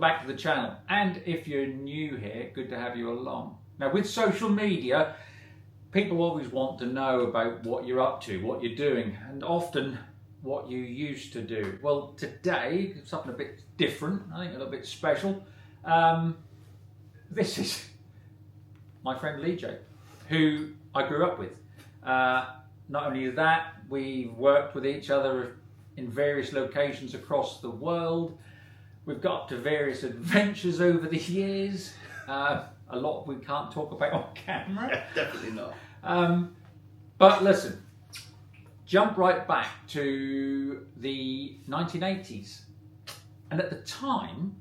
back to the channel, and if you're new here, good to have you along. Now with social media, people always want to know about what you're up to, what you're doing, and often what you used to do. Well, today, something a bit different, I think a little bit special. This is my friend Lee J, who I grew up with. Not only that, we've worked with each other in various locations across the world. We've got up to various adventures over the years. A lot we can't talk about on camera. Definitely not. But listen, jump right back to the 1980s. And at the time,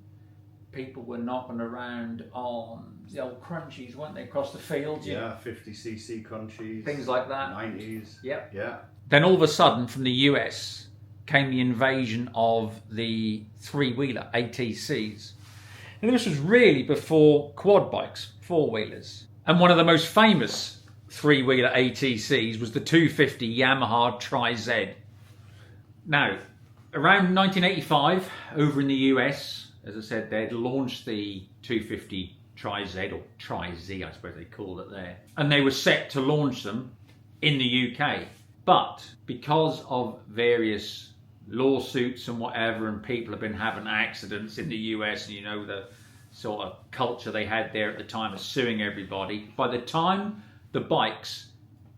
people were knocking around on the old crunchies, weren't they, across the fields? Yeah, 50cc crunchies. Things like that. 90s. Yep. Yeah. Then all of a sudden, from the US, came the invasion of the three-wheeler ATCs. And this was really before quad bikes, four-wheelers. And one of the most famous three-wheeler ATCs was the 250 Yamaha Tri-Z. Now, around 1985, over in the US, as I said, they'd launched the 250 Tri-Z, or Tri-Z, I suppose they called it there. And they were set to launch them in the UK. But because of various lawsuits and whatever, and people have been having accidents in the US, and you know the sort of culture they had there at the time of suing everybody, by the time the bikes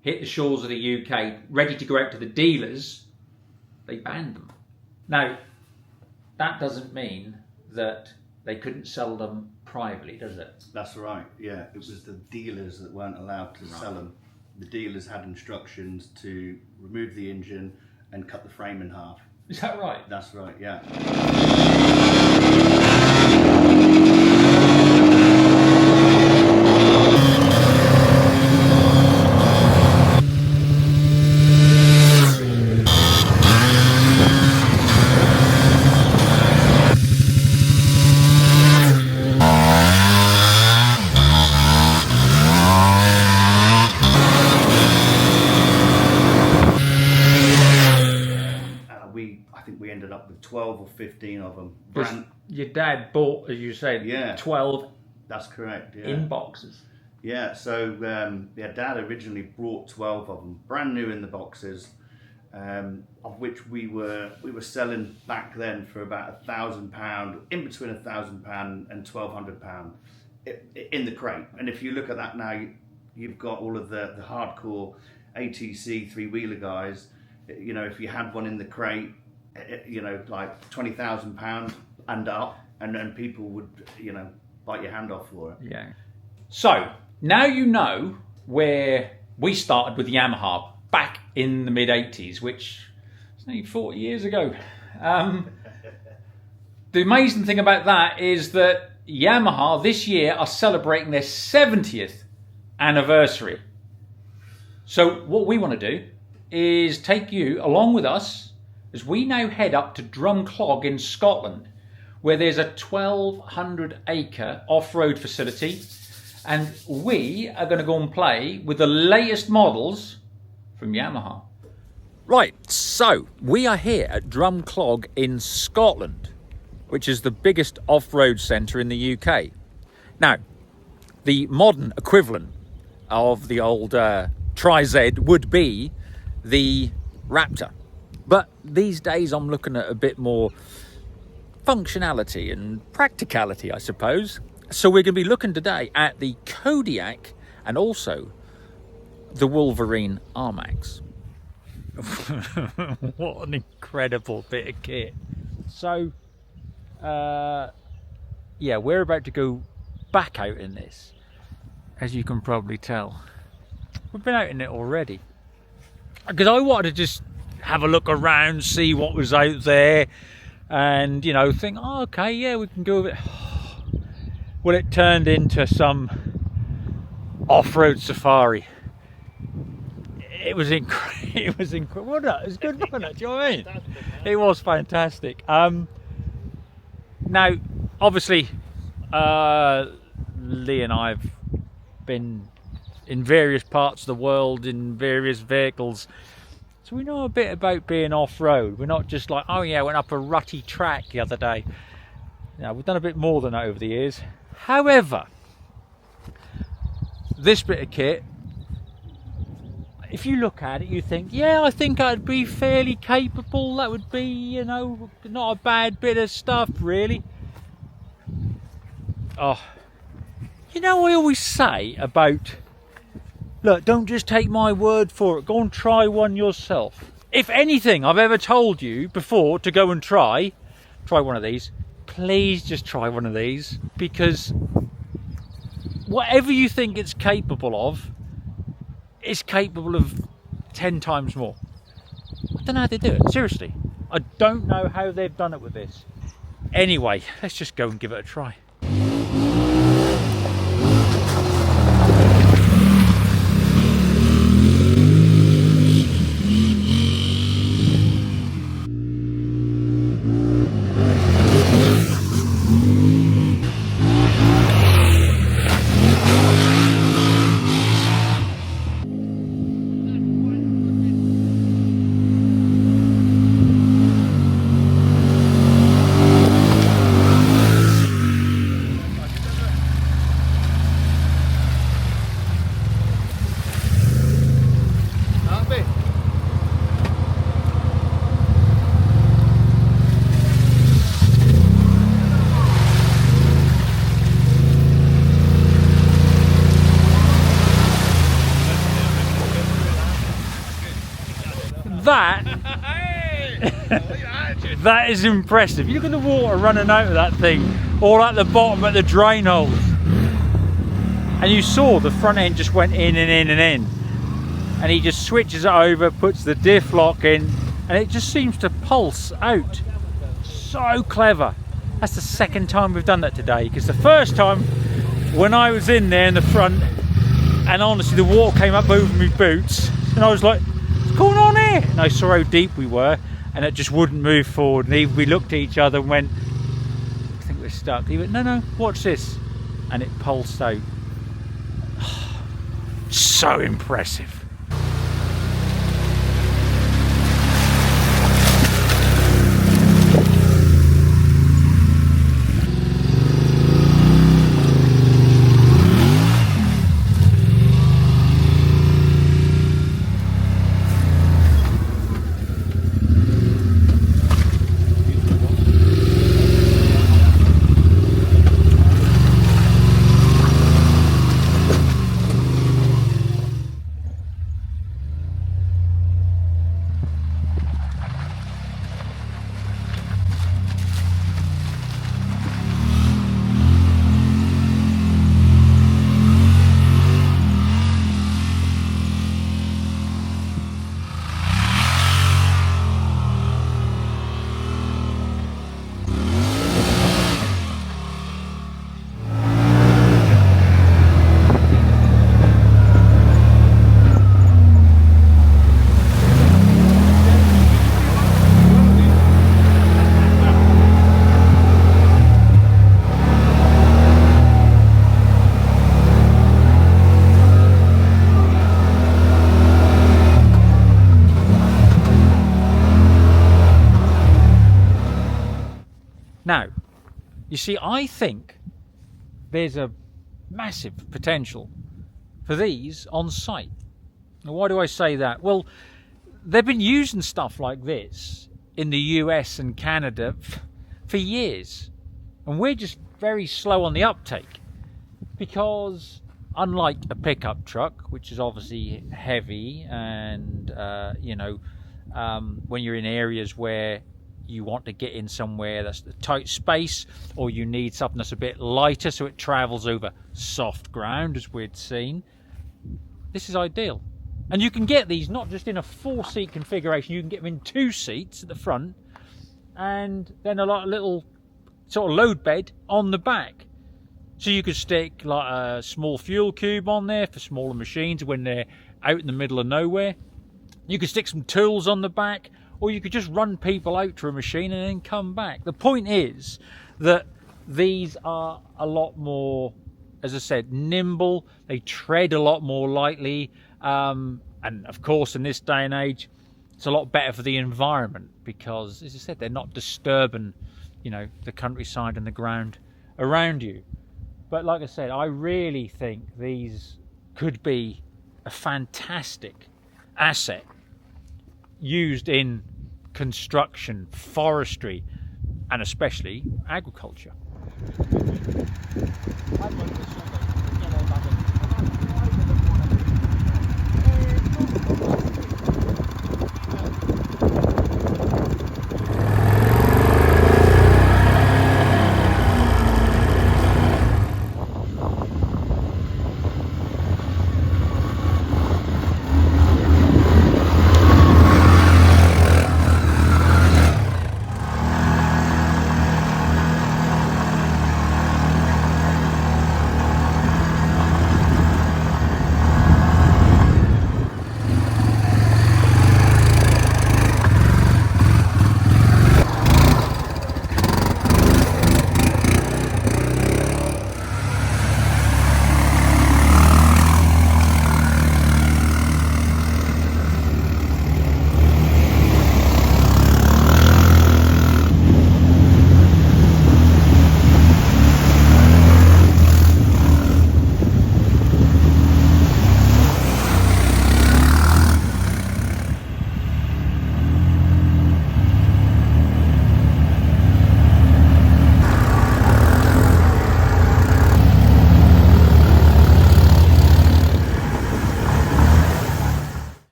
hit the shores of the UK, ready to go out to the dealers, they banned them. Now, that doesn't mean that they couldn't sell them privately, does it? That's right, yeah. It was the dealers that weren't allowed to sell them. The dealers had instructions to remove the engine and cut the frame in half. Is that right? That's right, yeah. I think we ended up with 12 or 15 of them. Your dad bought, as you said, 12. That's correct. Yeah. In boxes. Yeah. So Dad originally brought 12 of them, brand new in the boxes, of which we were selling back then for about £1,000, in between £1,000 and £1,200 in the crate. And if you look at that now, you've got all of the hardcore ATC three-wheeler guys. You know, if you had one in the crate, you know, like £20,000 and up, and then people would, you know, bite your hand off for it. Yeah. So now you know where we started with Yamaha back in the mid-80s, which is nearly 40 years ago. The amazing thing about that is that Yamaha this year are celebrating their 70th anniversary. So what we want to do is take you along with us as we now head up to Drumclog in Scotland, where there's a 1,200 acre off-road facility, and we are going to go and play with the latest models from Yamaha. Right, so we are here at Drumclog in Scotland, which is the biggest off-road centre in the UK. Now, the modern equivalent of the old Tri-Z would be the Raptor. But these days I'm looking at a bit more functionality and practicality, I suppose. So we're going to be looking today at the Kodiak and also the Wolverine R-Max. What an incredible bit of kit. So, yeah, we're about to go back out in this, as you can probably tell. We've been out in it already. Because I wanted to just have a look around, see what was out there, and, you know, think, oh, okay, yeah, we can go with it. Well, it turned into some off-road safari. It was incredible. It was incredible. It was good, wasn't it? Do you know what I mean? It was fantastic. Now, obviously, Lee and I have been in various parts of the world in various vehicles, so we know a bit about being off-road. We're not just like, oh yeah, I went up a rutty track the other day. Now, we've done a bit more than that over the years. However, this bit of kit, if you look at it, you think, yeah, I think I'd be fairly capable. That would be, you know, not a bad bit of stuff, really. Oh, you know, I always say about, look, don't just take my word for it. Go and try one yourself. If anything I've ever told you before to go and try one of these, please just try one of these, because whatever you think it's capable of, it's capable of 10 times more. I don't know how they do it, seriously. I don't know how they've done it with this. Anyway, let's just go and give it a try. That is impressive. You look at the water running out of that thing, all at the bottom at the drain holes. And you saw the front end just went in and in and in. And he just switches it over, puts the diff lock in, and it just seems to pulse out. So clever. That's the second time we've done that today, because the first time when I was in there in the front, and honestly the water came up over my boots, and I was like, what's going on here? And I saw how deep we were, and it just wouldn't move forward. And we looked at each other and went, I think we're stuck. He went, no, watch this. And it pulsed out. So impressive. Now, you see, I think there's a massive potential for these on site. Now, why do I say that? Well, they've been using stuff like this in the US and Canada for years, and we're just very slow on the uptake, because unlike a pickup truck, which is obviously heavy and when you're in areas where you want to get in somewhere that's a tight space, or you need something that's a bit lighter so it travels over soft ground, as we'd seen, this is ideal. And you can get these not just in a 4-seat configuration, you can get them in 2 seats at the front, and then a little sort of load bed on the back. So you could stick like a small fuel cube on there for smaller machines when they're out in the middle of nowhere. You could stick some tools on the back, or you could just run people out to a machine and then come back. The point is that these are a lot more, as I said, nimble. They tread a lot more lightly. And of course, in this day and age, it's a lot better for the environment, because, as I said, they're not disturbing you know, the countryside and the ground around you. But like I said, I really think these could be a fantastic asset used in construction, forestry, and especially agriculture.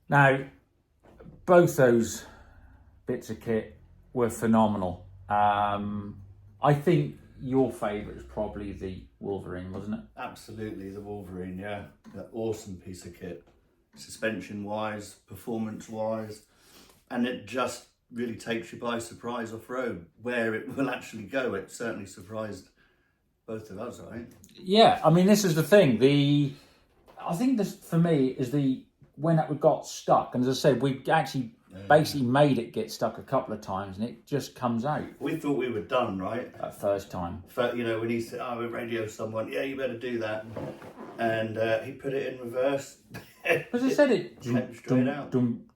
Now, both those bits of kit were phenomenal. I think your favourite is probably the Wolverine, wasn't it? Absolutely, the Wolverine, yeah. An awesome piece of kit. Suspension-wise, performance-wise, and it just really takes you by surprise off-road. Where it will actually go, it certainly surprised both of us, right? Yeah, I mean, this is the thing. I think this, for me, is when it got stuck. And as I said, we actually basically made it get stuck a couple of times, and it just comes out. We thought we were done, right? That first time. You know, when he said, "Oh, we radio someone," yeah, you better do that. And he put it in reverse. As I said, it came straight out.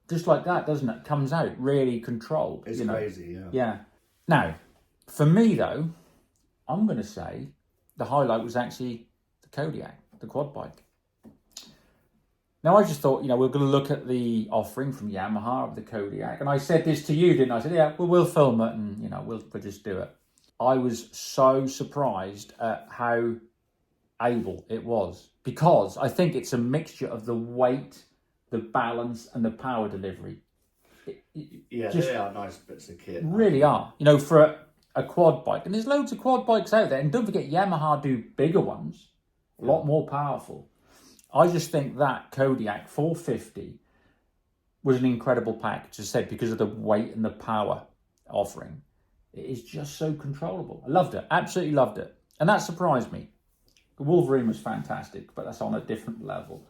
Just like that, doesn't it? Comes out really controlled. It's crazy, yeah. Yeah. Now, for me though, I'm going to say the highlight was actually the Kodiak, the quad bike. Now, I just thought, you know, we're going to look at the offering from Yamaha of the Kodiak. And I said this to you, didn't I? I said, yeah, well, we'll film it and, you know, we'll just do it. I was so surprised at how able it was, because I think it's a mixture of the weight, the balance and the power delivery. Yeah, they are nice bits of kit. Really are. You know, for a quad bike. And there's loads of quad bikes out there. And don't forget, Yamaha do bigger ones, a lot more powerful. I just think that Kodiak 450 was an incredible package, as I said, because of the weight and the power offering. It is just so controllable. I loved it, absolutely loved it. And that surprised me. The Wolverine was fantastic, but that's on a different level.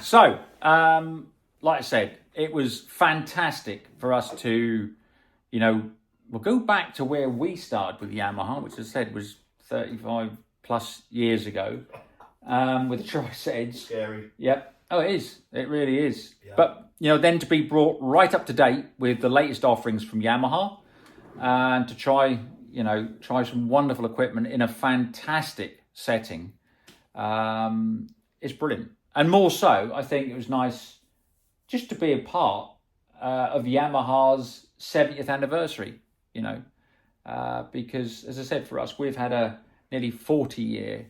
So, like I said, it was fantastic for us to, you know, we'll go back to where we started with Yamaha, which, as I said, was 35 plus years ago. With the tri-seds. Scary. Yep. Oh, it is. It really is. Yeah. But, you know, then to be brought right up to date with the latest offerings from Yamaha and to try some wonderful equipment in a fantastic setting, it's brilliant. And more so, I think it was nice just to be a part of Yamaha's 70th anniversary, you know, because, as I said, for us, we've had a nearly 40-year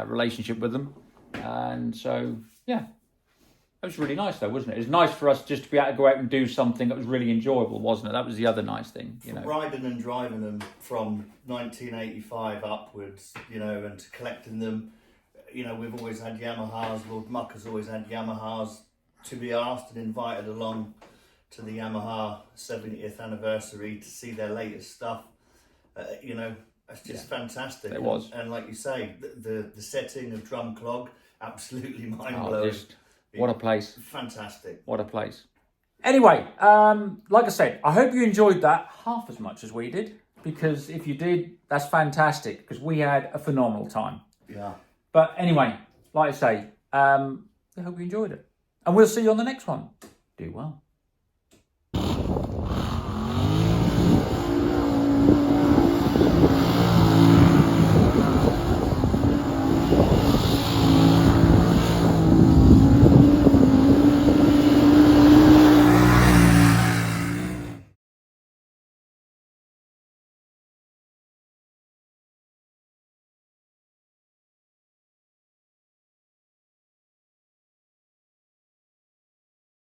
relationship with them, and so yeah, it was really nice though, wasn't it? It was nice for us just to be able to go out and do something that was really enjoyable, wasn't it? That was the other nice thing, you know. Riding and driving them from 1985 upwards, you know, and to collecting them, you know, we've always had Yamahas. Lord Muck has always had Yamahas. To be asked and invited along to the Yamaha 70th anniversary to see their latest stuff, you know. It's just fantastic. It was. And like you say, the setting of Drum Clog, absolutely mind-blowing. What a place. Fantastic. What a place. Anyway, like I said, I hope you enjoyed that half as much as we did, because if you did, that's fantastic, because we had a phenomenal time. Yeah. But anyway, like I say, I hope you enjoyed it. And we'll see you on the next one. Do well.